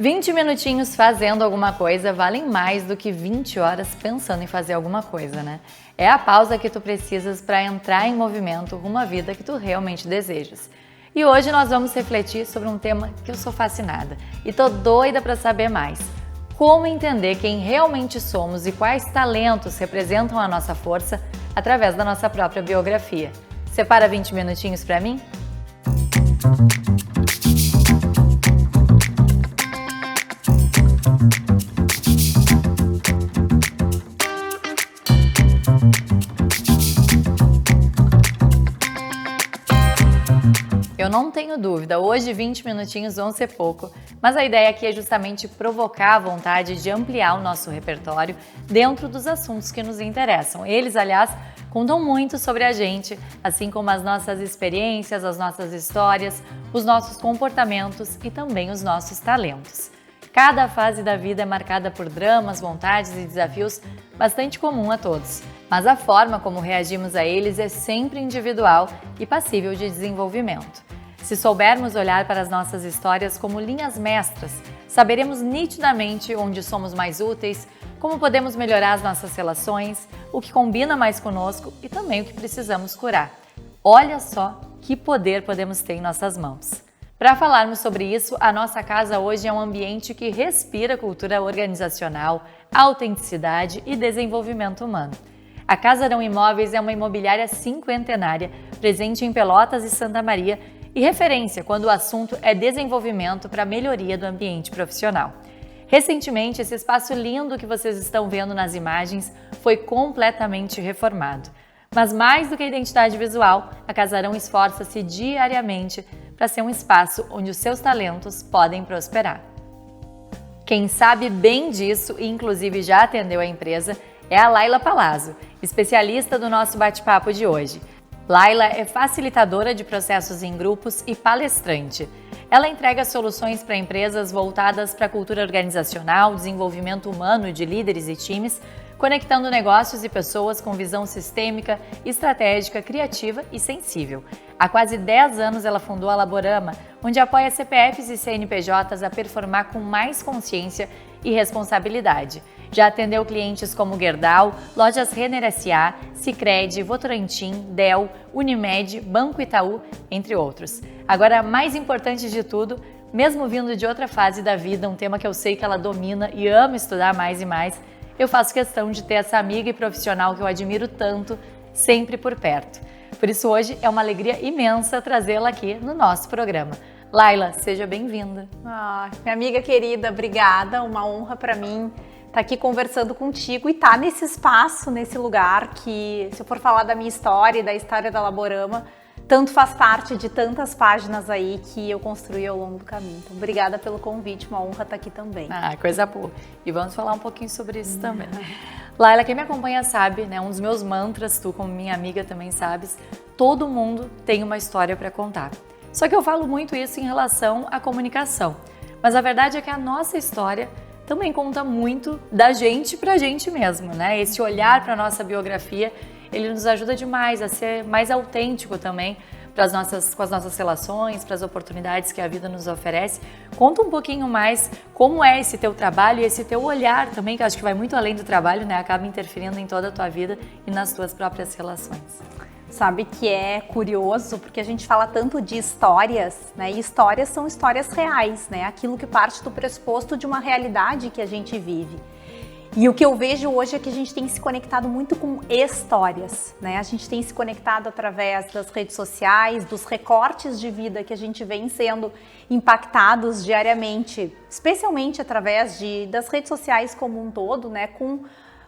20 minutinhos fazendo alguma coisa valem mais do que 20 horas pensando em fazer alguma coisa, né? É a pausa que tu precisas para entrar em movimento rumo à vida que tu realmente desejas. E hoje nós vamos refletir sobre um tema que eu sou fascinada e tô doida para saber mais. Como entender quem realmente somos e quais talentos representam a nossa força através da nossa própria biografia. Separa 20 minutinhos para mim? Eu não tenho dúvida, hoje 20 minutinhos vão ser pouco, mas a ideia aqui é justamente provocar a vontade de ampliar o nosso repertório dentro dos assuntos que nos interessam. Eles, aliás, contam muito sobre a gente, assim como as nossas experiências, as nossas histórias, os nossos comportamentos e também os nossos talentos. Cada fase da vida é marcada por dramas, vontades e desafios bastante comum a todos, mas a forma como reagimos a eles é sempre individual e passível de desenvolvimento. Se soubermos olhar para as nossas histórias como linhas mestras, saberemos nitidamente onde somos mais úteis, como podemos melhorar as nossas relações, o que combina mais conosco e também o que precisamos curar. Olha só que poder podemos ter em nossas mãos. Para falarmos sobre isso, a nossa casa hoje é um ambiente que respira cultura organizacional, autenticidade e desenvolvimento humano. A Casa Arão Imóveis é uma imobiliária cinquentenária, presente em Pelotas e Santa Maria e referência quando o assunto é desenvolvimento para a melhoria do ambiente profissional. Recentemente, esse espaço lindo que vocês estão vendo nas imagens foi completamente reformado. Mas mais do que a identidade visual, a Casa Arão esforça-se diariamente para ser um espaço onde os seus talentos podem prosperar. Quem sabe bem disso e inclusive já atendeu a empresa é a Laila Palazzo, especialista do nosso bate-papo de hoje. Laila é facilitadora de processos em grupos e palestrante. Ela entrega soluções para empresas voltadas para a cultura organizacional, desenvolvimento humano de líderes e times, conectando negócios e pessoas com visão sistêmica, estratégica, criativa e sensível. Há quase 10 anos ela fundou a Laborama, onde apoia CPFs e CNPJs a performar com mais consciência e responsabilidade. Já atendeu clientes como Gerdau, Lojas Renner S.A., Sicredi, Votorantim, Dell, Unimed, Banco Itaú, entre outros. Agora, mais importante de tudo, mesmo vindo de outra fase da vida, um tema que eu sei que ela domina e ama estudar mais e mais, eu faço questão de ter essa amiga e profissional que eu admiro tanto, sempre por perto. Por isso hoje é uma alegria imensa trazê-la aqui no nosso programa. Laila, seja bem-vinda. Minha amiga querida, obrigada, uma honra para mim estar aqui conversando contigo e estar nesse espaço, nesse lugar que, se eu for falar da minha história e da história da Laborama, tanto faz parte de tantas páginas aí que eu construí ao longo do caminho. Então, obrigada pelo convite, uma honra estar aqui também. Coisa boa. E vamos falar um pouquinho sobre isso também. Laila, quem me acompanha sabe, né? Um dos meus mantras, tu como minha amiga também sabes, todo mundo tem uma história para contar. Só que eu falo muito isso em relação à comunicação. Mas a verdade é que a nossa história também conta muito da gente pra gente mesmo, né? Esse olhar para nossa biografia, ele nos ajuda demais a ser mais autêntico também com as nossas relações, para as oportunidades que a vida nos oferece. Conta um pouquinho mais como é esse teu trabalho e esse teu olhar também, que acho que vai muito além do trabalho, né? Acaba interferindo em toda a tua vida e nas tuas próprias relações. Sabe que é curioso, porque a gente fala tanto de histórias, né? E histórias são histórias reais, né? Aquilo que parte do pressuposto de uma realidade que a gente vive. E o que eu vejo hoje é que a gente tem se conectado muito com histórias, né? A gente tem se conectado através das redes sociais, dos recortes de vida que a gente vem sendo impactados diariamente, especialmente através das redes sociais como um todo, né? Com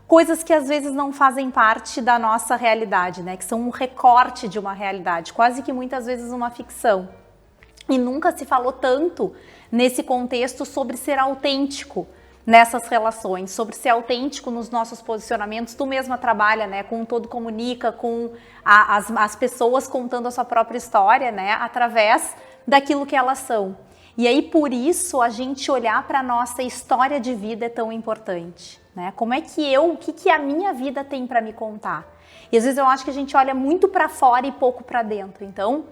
coisas que às vezes não fazem parte da nossa realidade, né? Que são um recorte de uma realidade, quase que muitas vezes uma ficção. E nunca se falou tanto nesse contexto sobre ser autêntico nessas relações, sobre ser autêntico nos nossos posicionamentos. Tu mesma trabalha, né, com Todo Comunica, com as pessoas contando a sua própria história, né, através daquilo que elas são. E aí, por isso, a gente olhar para a nossa história de vida é tão importante, né? Como é que o que a minha vida tem para me contar? E às vezes eu acho que a gente olha muito para fora e pouco para dentro. Então,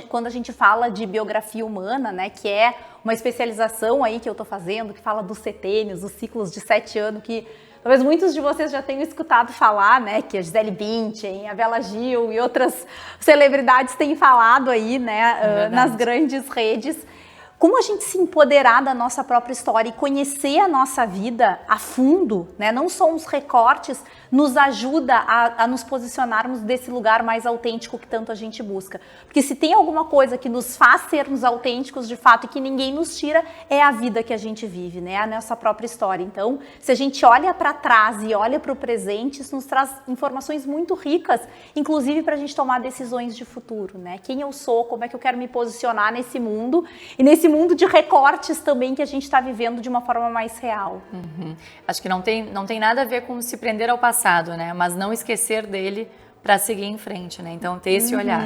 Quando a gente fala de biografia humana, né, que é uma especialização aí que eu tô fazendo, que fala dos setênios, os ciclos de 7 anos, que talvez muitos de vocês já tenham escutado falar, né, que a Gisele Bündchen, a Bela Gil e outras celebridades têm falado aí, né, nas grandes redes. Como a gente se empoderar da nossa própria história e conhecer a nossa vida a fundo, né? Não só uns recortes, nos ajuda a nos posicionarmos desse lugar mais autêntico que tanto a gente busca. Porque se tem alguma coisa que nos faz sermos autênticos de fato e que ninguém nos tira, é a vida que a gente vive, né? A nossa própria história. Então, se a gente olha para trás e olha para o presente, isso nos traz informações muito ricas, inclusive para a gente tomar decisões de futuro, né? Quem eu sou, como é que eu quero me posicionar nesse mundo e nesse mundo de recortes também que a gente está vivendo de uma forma mais real. Acho que não tem nada a ver com se prender ao passado, né? Mas não esquecer dele para seguir em frente, né? Então, ter esse olhar.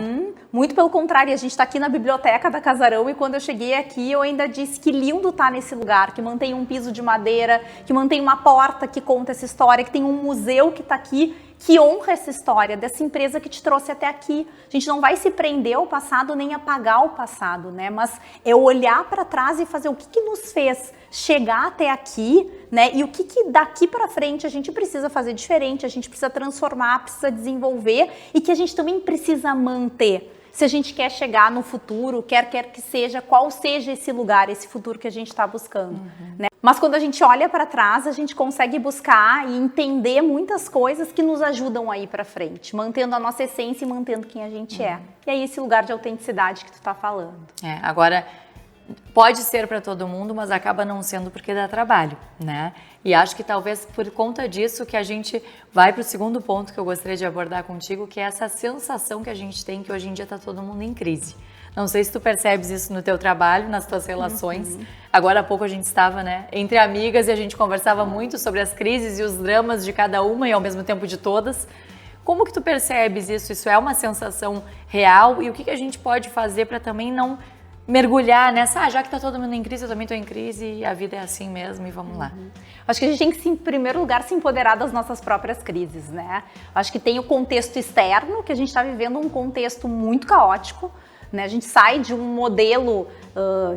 Muito pelo contrário, a gente está aqui na biblioteca da Casarão e quando eu cheguei aqui eu ainda disse que lindo tá nesse lugar, que mantém um piso de madeira, que mantém uma porta que conta essa história, que tem um museu que está aqui, que honra essa história dessa empresa que te trouxe até aqui. A gente não vai se prender ao passado nem apagar o passado, né? Mas é olhar para trás e fazer o que nos fez chegar até aqui, né? E o que daqui para frente a gente precisa fazer diferente, a gente precisa transformar, precisa desenvolver e que a gente também precisa manter. Se a gente quer chegar no futuro, quer que seja, qual seja esse lugar, esse futuro que a gente está buscando, né? Mas quando a gente olha para trás, a gente consegue buscar e entender muitas coisas que nos ajudam a ir para frente, mantendo a nossa essência e mantendo quem a gente é. E aí esse lugar de autenticidade que tu tá falando. Agora, pode ser para todo mundo, mas acaba não sendo porque dá trabalho, né? E acho que talvez por conta disso que a gente vai para o segundo ponto que eu gostaria de abordar contigo, que é essa sensação que a gente tem que hoje em dia está todo mundo em crise. Não sei se tu percebes isso no teu trabalho, nas tuas relações. Agora há pouco a gente estava, né, entre amigas e a gente conversava muito sobre as crises e os dramas de cada uma e ao mesmo tempo de todas. Como que tu percebes isso? Isso é uma sensação real? E o que a gente pode fazer para também não mergulhar nessa, já que tá todo mundo em crise, eu também tô em crise e a vida é assim mesmo e vamos lá. Acho que a gente tem que, em primeiro lugar, se empoderar das nossas próprias crises, né? Acho que tem o contexto externo, que a gente está vivendo um contexto muito caótico, né? A gente sai de um modelo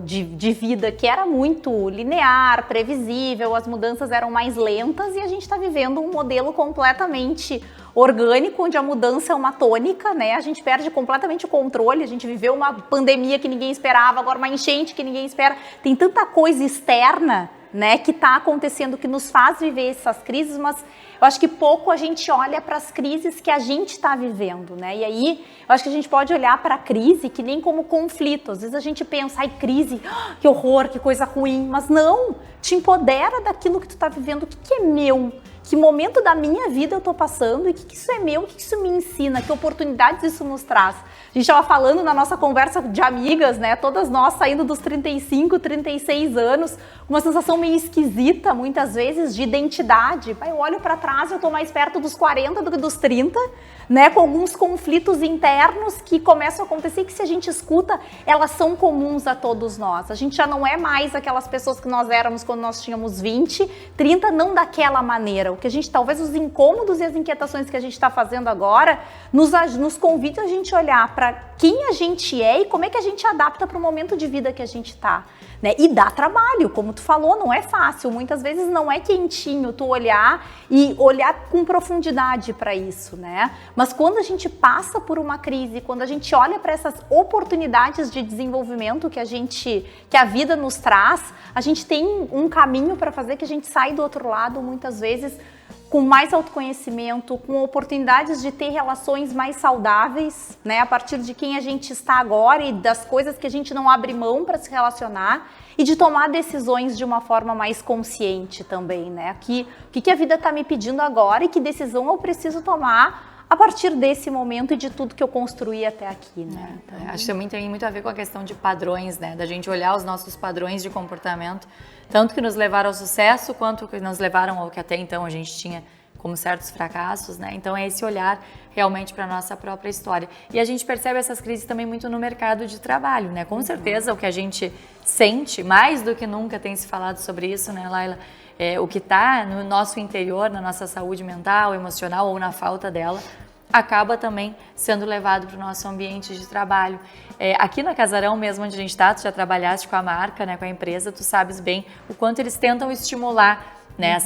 de vida que era muito linear, previsível, as mudanças eram mais lentas e a gente está vivendo um modelo completamente orgânico, onde a mudança é uma tônica, né? A gente perde completamente o controle, a gente viveu uma pandemia que ninguém esperava, agora uma enchente que ninguém espera. Tem tanta coisa externa, né, que está acontecendo, que nos faz viver essas crises, mas eu acho que pouco a gente olha para as crises que a gente está vivendo, né? E aí, eu acho que a gente pode olhar para a crise que nem como conflito. Às vezes a gente pensa, ai, crise, que horror, que coisa ruim, mas não, te empodera daquilo que tu está vivendo, o que é meu, que momento da minha vida eu estou passando e o que isso é meu, o que isso me ensina, que oportunidades isso nos traz. A gente estava falando na nossa conversa de amigas, né? Todas nós saindo dos 35, 36 anos, uma sensação meio esquisita, muitas vezes, de identidade. Eu olho para trás, eu estou mais perto dos 40 do que dos 30, né? Com alguns conflitos internos que começam a acontecer e que, se a gente escuta, elas são comuns a todos nós. A gente já não é mais aquelas pessoas que nós éramos quando nós tínhamos 20, 30, não daquela maneira. O que a gente, talvez os incômodos e as inquietações que a gente está fazendo agora, nos convidam a gente olhar para quem a gente é e como é que a gente adapta para o momento de vida que a gente está, né? E dá trabalho, como tu falou, não é fácil. Muitas vezes não é quentinho tu olhar e olhar com profundidade para isso, né? Mas quando a gente passa por uma crise, quando a gente olha para essas oportunidades de desenvolvimento que a vida nos traz, a gente tem um caminho para fazer que a gente sai do outro lado, muitas vezes, com mais autoconhecimento, com oportunidades de ter relações mais saudáveis, né? A partir de quem a gente está agora e das coisas que a gente não abre mão para se relacionar e de tomar decisões de uma forma mais consciente também, né? O que a vida está me pedindo agora e que decisão eu preciso tomar a partir desse momento e de tudo que eu construí até aqui, né? Então, acho que também tem muito a ver com a questão de padrões, né? Da gente olhar os nossos padrões de comportamento, tanto que nos levaram ao sucesso, quanto que nos levaram ao que até então a gente tinha como certos fracassos, né? Então é esse olhar realmente para a nossa própria história. E a gente percebe essas crises também muito no mercado de trabalho, né? Com certeza o que a gente sente, mais do que nunca tem se falado sobre isso, né, Laila? O que está no nosso interior, na nossa saúde mental, emocional ou na falta dela, acaba também sendo levado para o nosso ambiente de trabalho. Aqui na Casarão mesmo, onde a gente está, tu já trabalhaste com a marca, né, com a empresa, tu sabes bem o quanto eles tentam estimular, né,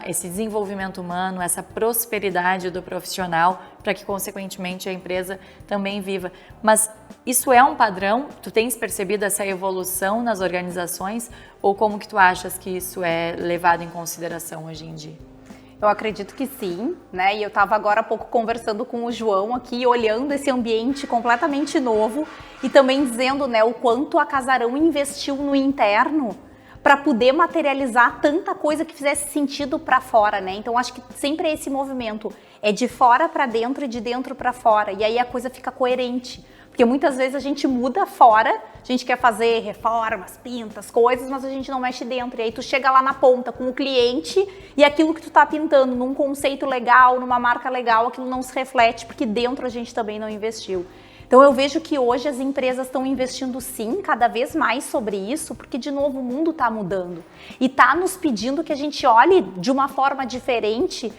esse desenvolvimento humano, essa prosperidade do profissional, para que, consequentemente, a empresa também viva. Mas isso é um padrão? Tu tens percebido essa evolução nas organizações? Ou como que tu achas que isso é levado em consideração hoje em dia? Eu acredito que sim, né? E eu estava agora há pouco conversando com o João aqui, olhando esse ambiente completamente novo e também dizendo, né, o quanto a Casarão investiu no interno para poder materializar tanta coisa que fizesse sentido para fora, né? Então acho que sempre é esse movimento, é de fora para dentro e de dentro para fora, e aí a coisa fica coerente. Porque muitas vezes a gente muda fora, a gente quer fazer reformas, pintas, coisas, mas a gente não mexe dentro. E aí tu chega lá na ponta com o cliente e aquilo que tu tá pintando num conceito legal, numa marca legal, aquilo não se reflete, porque dentro a gente também não investiu. Então eu vejo que hoje as empresas estão investindo sim, cada vez mais sobre isso, porque de novo o mundo está mudando. E está nos pedindo que a gente olhe de uma forma diferente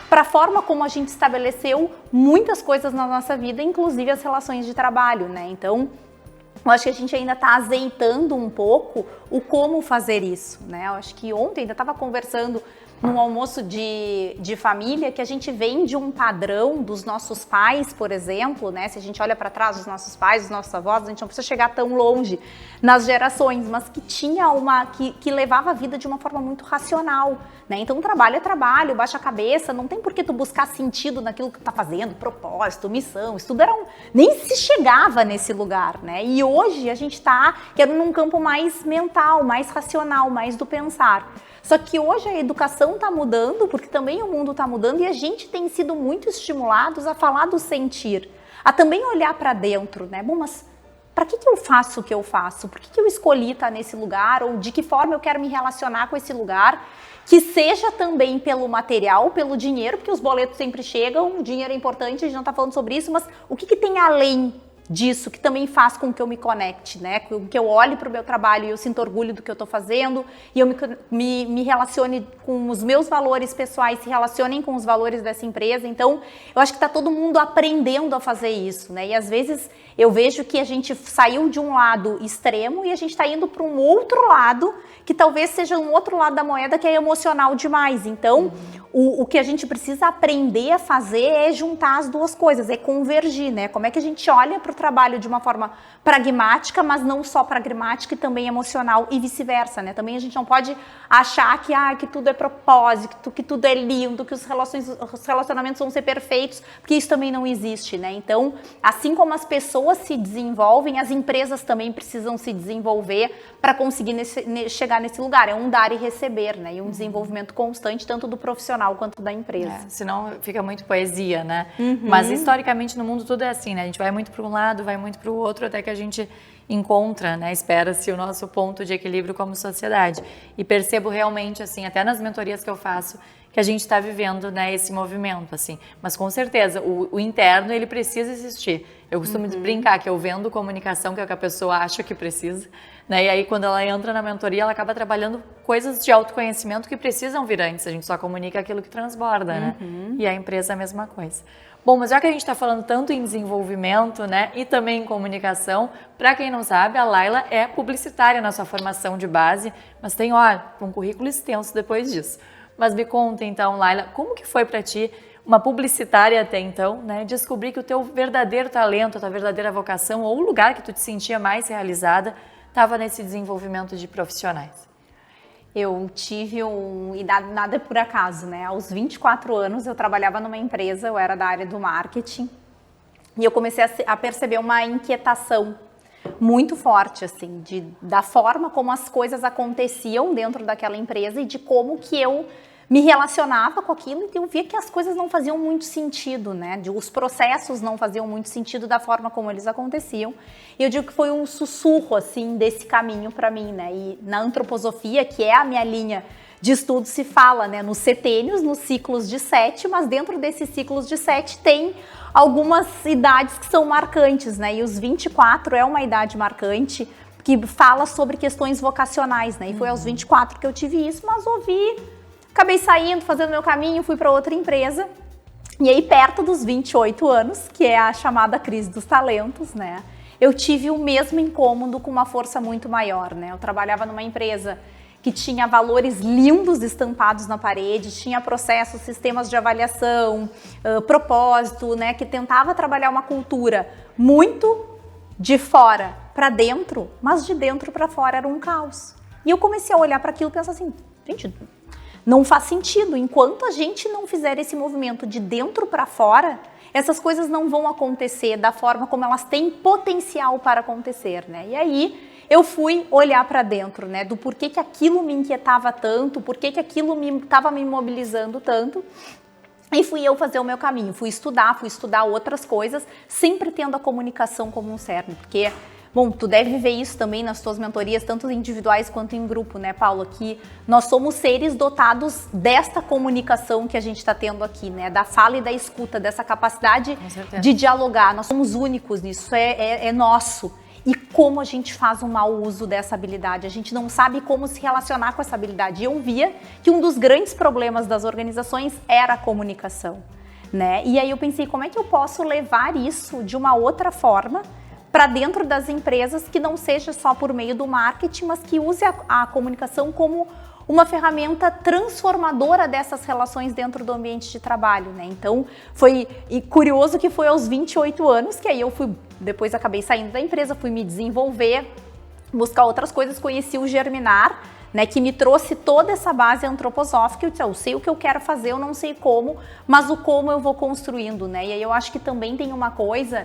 para a forma como a gente estabeleceu muitas coisas na nossa vida, inclusive as relações de trabalho, né? Então, eu acho que a gente ainda está azeitando um pouco o como fazer isso, né? Eu acho que ontem ainda estava conversando num almoço de família que a gente vem de um padrão dos nossos pais, por exemplo, né? Se a gente olha para trás dos nossos pais, dos nossos avós, a gente não precisa chegar tão longe nas gerações, mas que tinha que levava a vida de uma forma muito racional, né? Então trabalho é trabalho, baixa a cabeça, não tem por que tu buscar sentido naquilo que tu tá fazendo, propósito, missão, isso tudo nem se chegava nesse lugar, né? E hoje a gente tá querendo num campo mais mental, mais racional, mais do pensar. Só que hoje a educação está mudando, porque também o mundo está mudando e a gente tem sido muito estimulados a falar do sentir, a também olhar para dentro, né? Bom, mas para que eu faço o que eu faço? Por que eu escolhi estar nesse lugar? Ou de que forma eu quero me relacionar com esse lugar? Que seja também pelo material, pelo dinheiro, porque os boletos sempre chegam, o dinheiro é importante, a gente não está falando sobre isso, mas o que tem além disso, que também faz com que eu me conecte, né? Com que eu olhe para o meu trabalho e eu sinto orgulho do que eu estou fazendo e eu me relacione com os meus valores pessoais, se relacionem com os valores dessa empresa. Então, eu acho que está todo mundo aprendendo a fazer isso, né? E às vezes eu vejo que a gente saiu de um lado extremo e a gente está indo para um outro lado, que talvez seja um outro lado da moeda que é emocional demais. Então, o que a gente precisa aprender a fazer é juntar as duas coisas, é convergir, né? Como é que a gente olha para o trabalho de uma forma pragmática, mas não só pragmática e também emocional e vice-versa, né? Também a gente não pode achar que tudo é propósito, que tudo é lindo, que os relacionamentos vão ser perfeitos, porque isso também não existe, né? Então, assim como as pessoas se desenvolvem, as empresas também precisam se desenvolver para conseguir chegar nesse lugar. É um dar e receber, né? E um desenvolvimento constante, tanto do profissional quanto da empresa. Senão fica muito poesia, né? Mas historicamente no mundo tudo é assim, né? A gente vai muito para um lado, vai muito para o outro, até que a gente encontra, né? Espera-se o nosso ponto de equilíbrio como sociedade. E percebo realmente, assim, até nas mentorias que eu faço, que a gente está vivendo, né, esse movimento, assim. Mas com certeza, o interno, ele precisa existir. Eu costumo brincar que eu vendo comunicação, que é o que a pessoa acha que precisa, né? E aí, quando ela entra na mentoria, ela acaba trabalhando coisas de autoconhecimento que precisam vir antes. A gente só comunica aquilo que transborda, né? E a empresa é a mesma coisa. Bom, mas já que a gente está falando tanto em desenvolvimento, né, e também em comunicação, para quem não sabe, a Laila é publicitária na sua formação de base, mas tem, um currículo extenso depois disso. Mas me conta então, Laila, como que foi para ti, uma publicitária até então, né, descobrir que o teu verdadeiro talento, a tua verdadeira vocação, ou o lugar que tu te sentia mais realizada, estava nesse desenvolvimento de profissionais? Eu tive e nada é por acaso, né? Aos 24 anos eu trabalhava numa empresa, eu era da área do marketing, e eu comecei a perceber uma inquietação muito forte, assim, da forma como as coisas aconteciam dentro daquela empresa e de como que eu me relacionava com aquilo, e eu via que as coisas não faziam muito sentido, né? Os processos não faziam muito sentido da forma como eles aconteciam. E eu digo que foi um sussurro, assim, desse caminho para mim, né? E na antroposofia, que é a minha linha de estudo, se fala, né, nos setênios, nos ciclos de 7, mas dentro desses ciclos de 7 tem algumas idades que são marcantes, né? E os 24 é uma idade marcante que fala sobre questões vocacionais, né? E foi aos 24 que eu tive isso, mas acabei saindo, fazendo meu caminho, fui para outra empresa. E aí, perto dos 28 anos, que é a chamada crise dos talentos, né? Eu tive o mesmo incômodo com uma força muito maior, né? Eu trabalhava numa empresa que tinha valores lindos estampados na parede, tinha processos, sistemas de avaliação, propósito, né? Que tentava trabalhar uma cultura muito de fora para dentro, mas de dentro para fora era um caos. E eu comecei a olhar para aquilo e pensar assim, gente, não faz sentido. Enquanto a gente não fizer esse movimento de dentro para fora, essas coisas não vão acontecer da forma como elas têm potencial para acontecer, né? E aí eu fui olhar para dentro, né? Do porquê que aquilo me inquietava tanto, porquê que aquilo estava me mobilizando tanto. E fui eu fazer o meu caminho, fui estudar outras coisas, sempre tendo a comunicação como um cerne, porque... Bom, tu deve ver isso também nas tuas mentorias, tanto individuais quanto em grupo, né, Paulo? Que nós somos seres dotados desta comunicação que a gente está tendo aqui, né? Da fala e da escuta, dessa capacidade de dialogar. Nós somos únicos nisso, é nosso. E como a gente faz um mau uso dessa habilidade? A gente não sabe como se relacionar com essa habilidade. E eu via que um dos grandes problemas das organizações era a comunicação, né? E aí eu pensei, como é que eu posso levar isso de uma outra forma para dentro das empresas, que não seja só por meio do marketing, mas que use a comunicação como uma ferramenta transformadora dessas relações dentro do ambiente de trabalho, né? Então, foi curioso que foi aos 28 anos que aí eu fui, depois acabei saindo da empresa, fui me desenvolver, buscar outras coisas, conheci o Germinar, né, que me trouxe toda essa base antroposófica. Eu disse, eu sei o que eu quero fazer, eu não sei como, mas o como eu vou construindo, né? E aí eu acho que também tem uma coisa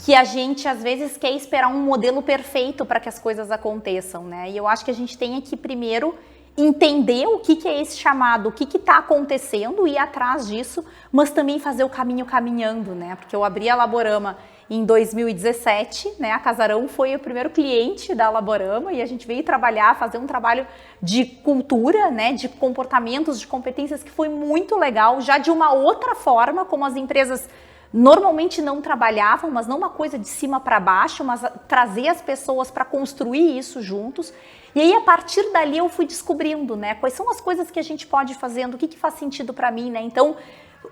que a gente às vezes quer esperar um modelo perfeito para que as coisas aconteçam, né? E eu acho que a gente tem que primeiro entender o que é esse chamado, o que está acontecendo, ir atrás disso, mas também fazer o caminho caminhando, né? Porque eu abri a Laborama em 2017, né? A Casarão foi o primeiro cliente da Laborama e a gente veio trabalhar, fazer um trabalho de cultura, né? De comportamentos, de competências que foi muito legal, já de uma outra forma, como as empresas normalmente não trabalhavam, mas não uma coisa de cima para baixo, mas trazer as pessoas para construir isso juntos. E aí, a partir dali, eu fui descobrindo, né, quais são as coisas que a gente pode ir fazendo, o que faz sentido para mim, né? Então,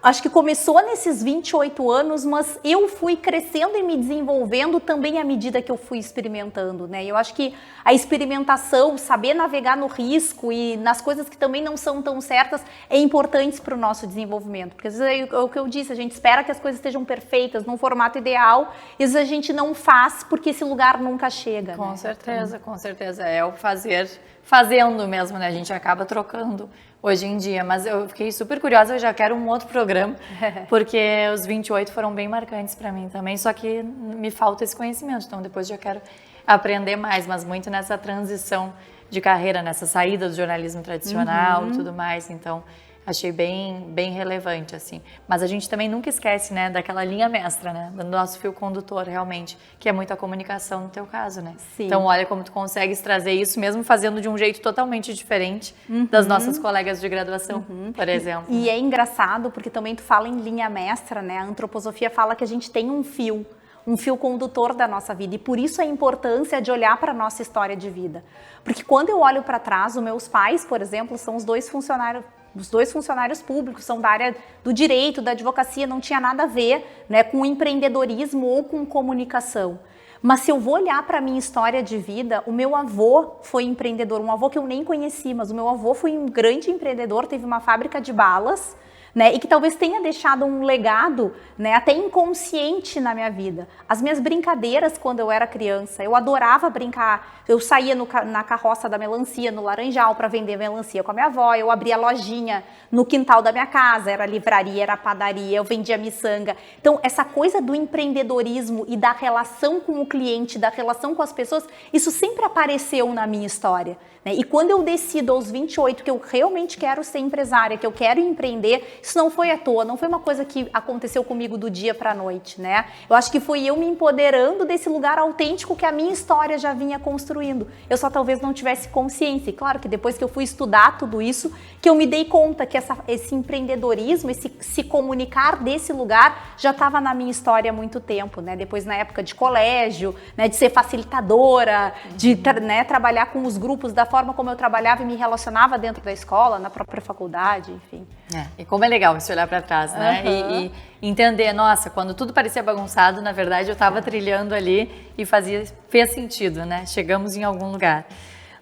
acho que começou nesses 28 anos, mas eu fui crescendo e me desenvolvendo também à medida que eu fui experimentando, né? E eu acho que a experimentação, saber navegar no risco e nas coisas que também não são tão certas, é importante para o nosso desenvolvimento. Porque às vezes é o que eu disse, a gente espera que as coisas estejam perfeitas, num formato ideal, e às vezes a gente não faz porque esse lugar nunca chega. Com né? certeza, com certeza. É o fazendo mesmo, né? A gente acaba trocando hoje em dia, mas eu fiquei super curiosa, eu já quero um outro programa, porque os 28 foram bem marcantes para mim também, só que me falta esse conhecimento, então depois já quero aprender mais, mas muito nessa transição de carreira, nessa saída do jornalismo tradicional e tudo mais, então achei bem relevante, assim. Mas a gente também nunca esquece, né, daquela linha mestra, né, do nosso fio condutor, realmente, que é muito a comunicação no teu caso, né? Sim. Então, olha como tu consegues trazer isso, mesmo fazendo de um jeito totalmente diferente das nossas colegas de graduação, por exemplo. E é engraçado, porque também tu fala em linha mestra, né? A antroposofia fala que a gente tem um fio condutor da nossa vida, e por isso a importância de olhar para a nossa história de vida. Porque quando eu olho para trás, os meus pais, por exemplo, são os dois funcionários públicos, são da área do direito, da advocacia, não tinha nada a ver, né, com empreendedorismo ou com comunicação. Mas se eu vou olhar para a minha história de vida, o meu avô foi empreendedor, um avô que eu nem conheci, mas o meu avô foi um grande empreendedor, teve uma fábrica de balas, né, e que talvez tenha deixado um legado, né, até inconsciente na minha vida. As minhas brincadeiras quando eu era criança, eu adorava brincar, eu saía na carroça da melancia, no Laranjal, para vender melancia com a minha avó, eu abria lojinha no quintal da minha casa, era livraria, era padaria, eu vendia miçanga. Então, essa coisa do empreendedorismo e da relação com o cliente, da relação com as pessoas, isso sempre apareceu na minha história, né? E quando eu decido aos 28 que eu realmente quero ser empresária, que eu quero empreender, isso não foi à toa, não foi uma coisa que aconteceu comigo do dia para a noite, né? Eu acho que foi eu me empoderando desse lugar autêntico que a minha história já vinha construindo. Eu só talvez não tivesse consciência. E claro que depois que eu fui estudar tudo isso, que eu me dei conta que esse empreendedorismo, esse se comunicar desse lugar já estava na minha história há muito tempo, né? Depois na época de colégio, né? De ser facilitadora, de né, trabalhar com os grupos da forma como eu trabalhava e me relacionava dentro da escola, na própria faculdade, enfim. E como é legal esse olhar para trás, né? E entender, nossa, quando tudo parecia bagunçado, na verdade eu estava trilhando ali e fez sentido, né? Chegamos em algum lugar.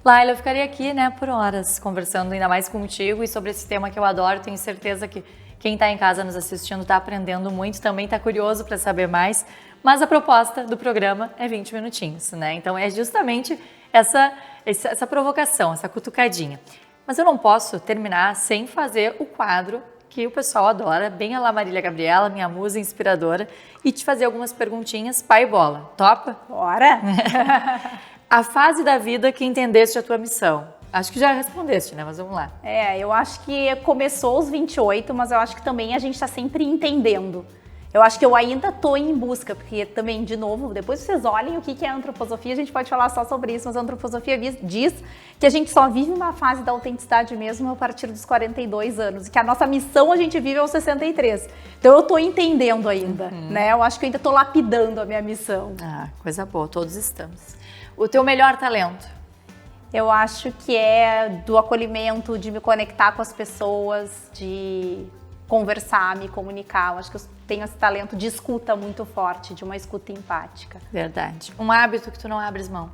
Laila, eu ficaria aqui, né, por horas conversando ainda mais contigo e sobre esse tema que eu adoro. Tenho certeza que quem está em casa nos assistindo está aprendendo muito, também está curioso para saber mais. Mas a proposta do programa é 20 minutinhos, né? Então é justamente essa provocação, essa cutucadinha. Mas eu não posso terminar sem fazer o quadro que o pessoal adora, bem a lá Marília Gabriela, minha musa inspiradora, e te fazer algumas perguntinhas, pai e bola. Topa? Bora! A fase da vida que entendeste a tua missão. Acho que já respondeste, né? Mas vamos lá. Eu acho que começou aos 28, mas eu acho que também a gente está sempre entendendo. Eu acho que eu ainda estou em busca, porque também, de novo, depois vocês olhem o que é a antroposofia, a gente pode falar só sobre isso, mas a antroposofia diz que a gente só vive uma fase da autenticidade mesmo a partir dos 42 anos, e que a nossa missão a gente vive aos 63. Então eu estou entendendo ainda, né? Eu acho que eu ainda estou lapidando a minha missão. Coisa boa, todos estamos. O teu melhor talento? Eu acho que é do acolhimento, de me conectar com as pessoas, de conversar, me comunicar. Eu acho que eu tenho esse talento de escuta muito forte, de uma escuta empática. Verdade. Um hábito que tu não abres mão?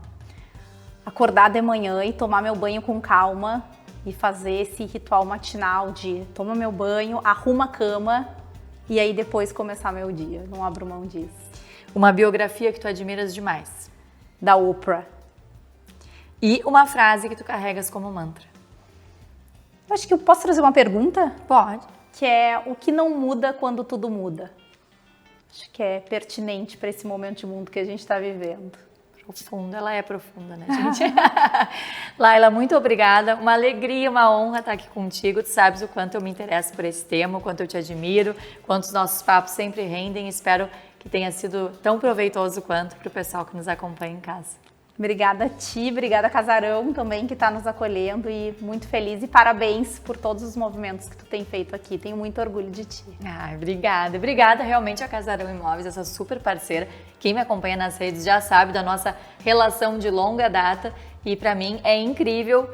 Acordar de manhã e tomar meu banho com calma e fazer esse ritual matinal de toma meu banho, arruma a cama e aí depois começar meu dia. Não abro mão disso. Uma biografia que tu admiras demais? Da Oprah. E uma frase que tu carregas como mantra? Eu acho que eu posso trazer uma pergunta? Pode. Que é o que não muda quando tudo muda. Acho que é pertinente para esse momento de mundo que a gente está vivendo. Profunda, ela é profunda, né, gente? Laila, muito obrigada. Uma alegria, uma honra estar aqui contigo. Tu sabes o quanto eu me interesso por esse tema, o quanto eu te admiro, quanto os nossos papos sempre rendem. Espero que tenha sido tão proveitoso quanto para o pessoal que nos acompanha em casa. Obrigada a ti, obrigada a Casarão também que está nos acolhendo e muito feliz e parabéns por todos os movimentos que tu tem feito aqui. Tenho muito orgulho de ti. Obrigada. Obrigada realmente a Casarão Imóveis, essa super parceira. Quem me acompanha nas redes já sabe da nossa relação de longa data e para mim é incrível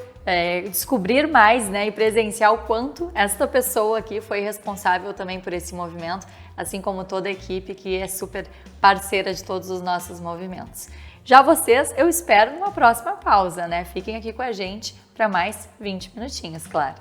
descobrir mais, né, e presenciar o quanto esta pessoa aqui foi responsável também por esse movimento, assim como toda a equipe que é super parceira de todos os nossos movimentos. Já vocês, eu espero numa próxima pausa, né? Fiquem aqui com a gente para mais 20 minutinhos, claro.